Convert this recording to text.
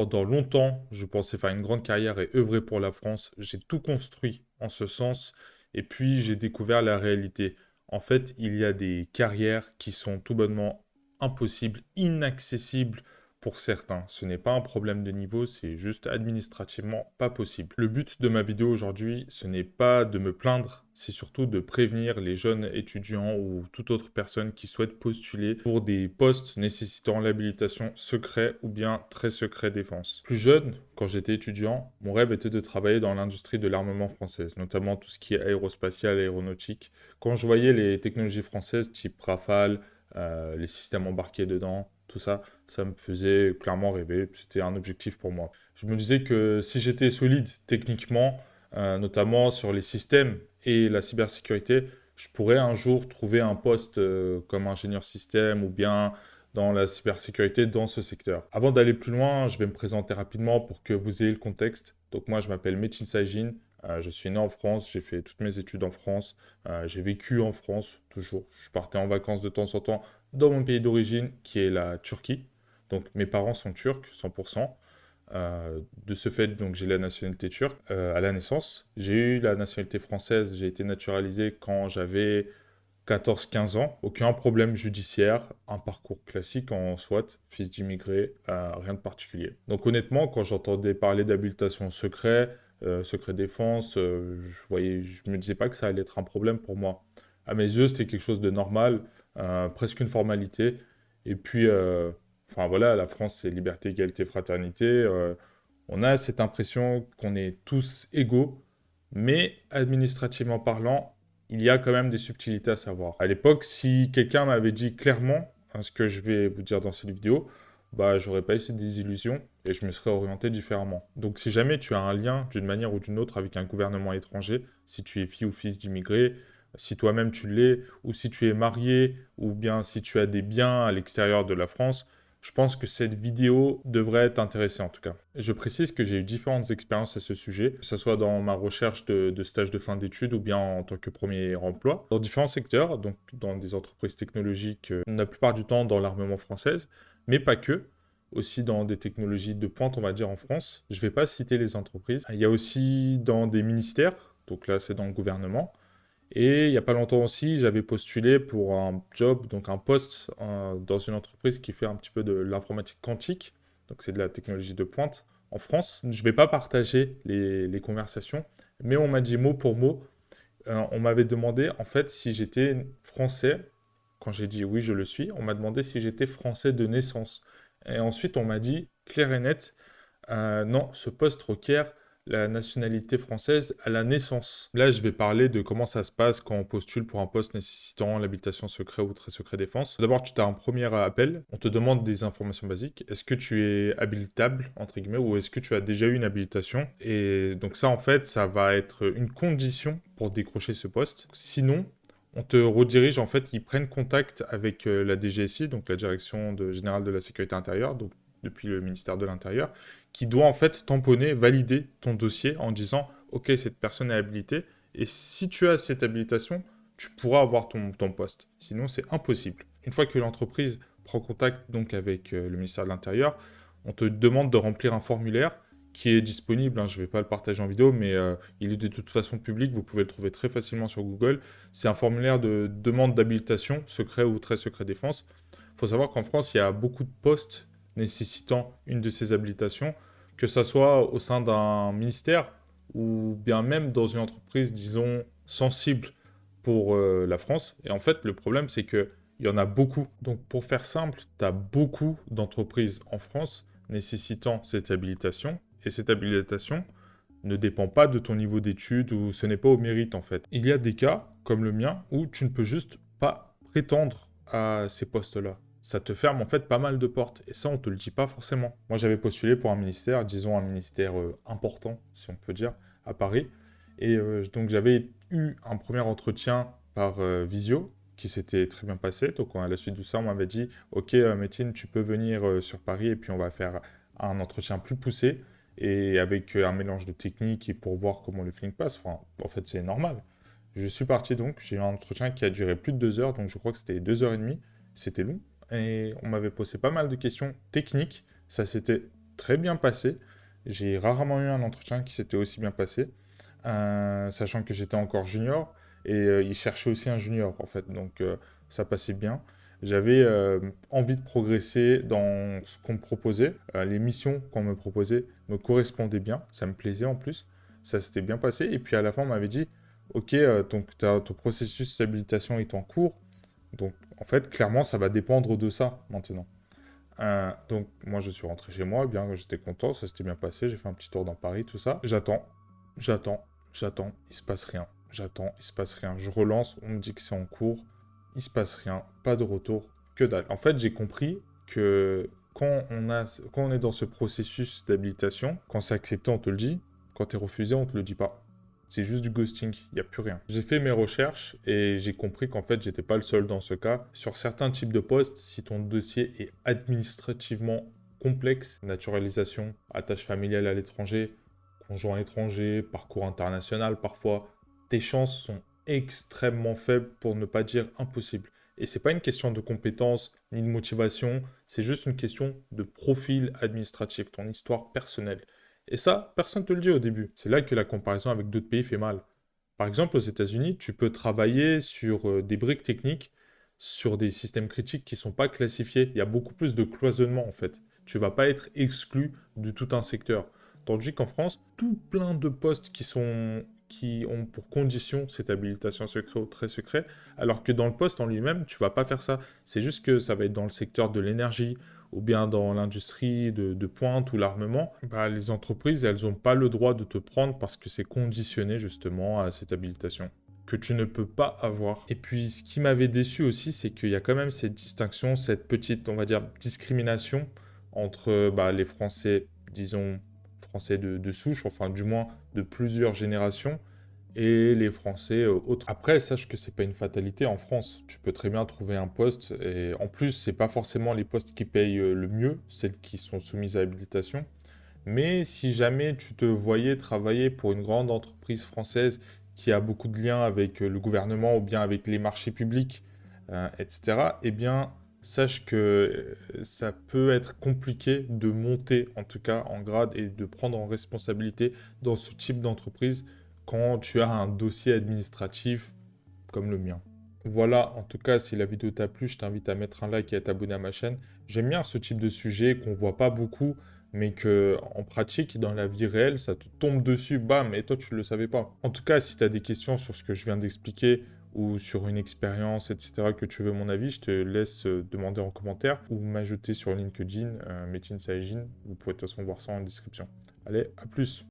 Pendant longtemps, je pensais faire une grande carrière et œuvrer pour la France. J'ai tout construit en ce sens. Et puis, j'ai découvert la réalité. En fait, il y a des carrières qui sont tout bonnement impossibles, inaccessibles pour certains. Ce n'est pas un problème de niveau, c'est juste administrativement pas possible. Le but de ma vidéo aujourd'hui, ce n'est pas de me plaindre, c'est surtout de prévenir les jeunes étudiants ou toute autre personne qui souhaite postuler pour des postes nécessitant l'habilitation secret ou bien très secret défense. Plus jeune, quand j'étais étudiant, mon rêve était de travailler dans l'industrie de l'armement française, notamment tout ce qui est aérospatial, aéronautique. Quand je voyais les technologies françaises type Rafale, les systèmes embarqués dedans, tout ça, ça me faisait clairement rêver. C'était un objectif pour moi. Je me disais que si j'étais solide techniquement, notamment sur les systèmes et la cybersécurité, je pourrais un jour trouver un poste comme ingénieur système ou bien dans la cybersécurité dans ce secteur. Avant d'aller plus loin, je vais me présenter rapidement pour que vous ayez le contexte. Donc moi, je m'appelle Metin Sajin, je suis né en France, j'ai fait toutes mes études en France, j'ai vécu en France toujours. Je partais en vacances de temps en temps dans mon pays d'origine, qui est la Turquie. Donc mes parents sont turcs, 100%. De ce fait, donc j'ai la nationalité turque à la naissance. J'ai eu la nationalité française, j'ai été naturalisé quand j'avais 14-15 ans. Aucun problème judiciaire, un parcours classique en soit, fils d'immigré, rien de particulier. Donc honnêtement, quand j'entendais parler d'habilitation secret, secret défense, je me disais pas que ça allait être un problème pour moi. À mes yeux, c'était quelque chose de normal, presque une formalité. Et puis, enfin voilà, la France, c'est liberté, égalité, fraternité. On a cette impression qu'on est tous égaux, mais administrativement parlant, il y a quand même des subtilités à savoir. À l'époque, si quelqu'un m'avait dit clairement ce que je vais vous dire dans cette vidéo, bah, j'aurais pas eu cette désillusion et je me serais orienté différemment. Donc, si jamais tu as un lien d'une manière ou d'une autre avec un gouvernement étranger, si tu es fille ou fils d'immigrés, si toi-même tu l'es, ou si tu es marié, ou bien si tu as des biens à l'extérieur de la France, je pense que cette vidéo devrait t'intéresser en tout cas. Je précise que j'ai eu différentes expériences à ce sujet, que ce soit dans ma recherche de stage de fin d'études ou bien en tant que premier emploi, dans différents secteurs, donc dans des entreprises technologiques, la plupart du temps dans l'armement française, mais pas que, aussi dans des technologies de pointe, on va dire, en France. Je ne vais pas citer les entreprises. Il y a aussi dans des ministères, donc là c'est dans le gouvernement, et il n'y a pas longtemps aussi, j'avais postulé pour un job, donc un poste dans une entreprise qui fait un petit peu de l'informatique quantique. Donc c'est de la technologie de pointe en France. Je ne vais pas partager les conversations, mais on m'a dit mot pour mot, on m'avait demandé en fait si j'étais français. Quand j'ai dit oui, je le suis, on m'a demandé si j'étais français de naissance. Et ensuite, on m'a dit clair et net, non, ce poste requiert la nationalité française à la naissance. Là, je vais parler de comment ça se passe quand on postule pour un poste nécessitant l'habilitation secret ou très secret défense. D'abord, tu as un premier appel, on te demande des informations basiques. Est-ce que tu es habilitable, entre guillemets, ou est-ce que tu as déjà eu une habilitation? Et donc ça, en fait, ça va être une condition pour décrocher ce poste. Sinon, on te redirige, en fait, ils prennent contact avec la DGSI, donc la Direction Générale de la Sécurité Intérieure, donc depuis le ministère de l'Intérieur, qui doit en fait tamponner, valider ton dossier en disant ok, cette personne est habilitée, et si tu as cette habilitation, tu pourras avoir ton poste. Sinon, c'est impossible. Une fois que l'entreprise prend contact donc avec le ministère de l'Intérieur, on te demande de remplir un formulaire qui est disponible, hein, je ne vais pas le partager en vidéo, mais il est de toute façon public, vous pouvez le trouver très facilement sur Google. C'est un formulaire de demande d'habilitation, secret ou très secret défense. Il faut savoir qu'en France, il y a beaucoup de postes nécessitant une de ces habilitations, que ce soit au sein d'un ministère ou bien même dans une entreprise, disons, sensible pour la France. Et en fait, le problème, c'est qu'il y en a beaucoup. Donc, pour faire simple, tu as beaucoup d'entreprises en France nécessitant cette habilitation. Et cette habilitation ne dépend pas de ton niveau d'études ou ce n'est pas au mérite, en fait. Il y a des cas, comme le mien, où tu ne peux juste pas prétendre à ces postes-là. Ça te ferme en fait pas mal de portes. Et ça, on te le dit pas forcément. Moi, j'avais postulé pour un ministère, disons un ministère important, si on peut dire, à Paris. Et donc, j'avais eu un premier entretien par visio, qui s'était très bien passé. Donc, à la suite de ça, on m'avait dit, OK, Métine, tu peux venir sur Paris et puis on va faire un entretien plus poussé et avec un mélange de techniques et pour voir comment le feeling passe. Enfin, en fait, c'est normal. Je suis parti donc, j'ai eu un entretien qui a duré plus de 2 heures, donc je crois que c'était 2 heures et demie. C'était long et on m'avait posé pas mal de questions techniques. Ça s'était très bien passé. J'ai rarement eu un entretien qui s'était aussi bien passé, sachant que j'étais encore junior et ils cherchaient aussi un junior en fait, donc ça passait bien. J'avais envie de progresser dans ce qu'on me proposait. Les missions qu'on me proposait me correspondaient bien, ça me plaisait en plus. Ça s'était bien passé. Et puis à la fin, on m'avait dit, OK, donc ton processus d'habilitation est en cours. Donc en fait, clairement, ça va dépendre de ça maintenant. Donc moi, je suis rentré chez moi, bien, j'étais content, ça s'était bien passé. J'ai fait un petit tour dans Paris, tout ça. J'attends, j'attends, il se passe rien. J'attends, il se passe rien. Je relance, on me dit que c'est en cours, il se passe rien, pas de retour, que dalle. En fait, j'ai compris que quand on est dans ce processus d'habilitation, quand c'est accepté, on te le dit, quand t'es refusé, on te le dit pas. C'est juste du ghosting, il n'y a plus rien. J'ai fait mes recherches et j'ai compris qu'en fait, j'étais pas le seul dans ce cas. Sur certains types de postes, si ton dossier est administrativement complexe, naturalisation, attache familiale à l'étranger, conjoint étranger, parcours international parfois, tes chances sont extrêmement faibles pour ne pas dire impossible. Et c'est pas une question de compétence ni de motivation, c'est juste une question de profil administratif, ton histoire personnelle. Et ça, personne ne te le dit au début. C'est là que la comparaison avec d'autres pays fait mal. Par exemple, aux États-Unis, tu peux travailler sur des briques techniques, sur des systèmes critiques qui ne sont pas classifiés. Il y a beaucoup plus de cloisonnement en fait. Tu ne vas pas être exclu de tout un secteur. Tandis qu'en France, tout plein de postes qui ont pour condition cette habilitation secret ou très secret, alors que dans le poste en lui-même, tu vas pas faire ça. C'est juste que ça va être dans le secteur de l'énergie ou bien dans l'industrie de pointe ou l'armement. Bah, les entreprises, elles n'ont pas le droit de te prendre parce que c'est conditionné justement à cette habilitation que tu ne peux pas avoir. Et puis, ce qui m'avait déçu aussi, c'est qu'il y a quand même cette distinction, cette petite, on va dire, discrimination entre les Français, disons, Français de souche, enfin du moins de plusieurs générations, et les Français autres. Après, sache que c'est pas une fatalité en France. Tu peux très bien trouver un poste, et en plus, c'est pas forcément les postes qui payent le mieux, celles qui sont soumises à habilitation. Mais si jamais tu te voyais travailler pour une grande entreprise française qui a beaucoup de liens avec le gouvernement ou bien avec les marchés publics, etc., eh bien, sache que ça peut être compliqué de monter, en tout cas en grade, et de prendre en responsabilité dans ce type d'entreprise quand tu as un dossier administratif comme le mien. Voilà, en tout cas, si la vidéo t'a plu, je t'invite à mettre un like et à t'abonner à ma chaîne. J'aime bien ce type de sujet qu'on voit pas beaucoup, mais que en pratique, dans la vie réelle, ça te tombe dessus, bam, et toi, tu ne le savais pas. En tout cas, si tu as des questions sur ce que je viens d'expliquer ou sur une expérience, etc., que tu veux mon avis, je te laisse demander en commentaire ou m'ajouter sur LinkedIn, Metin Saïgine. Vous pouvez de toute façon voir ça en description. Allez, à plus!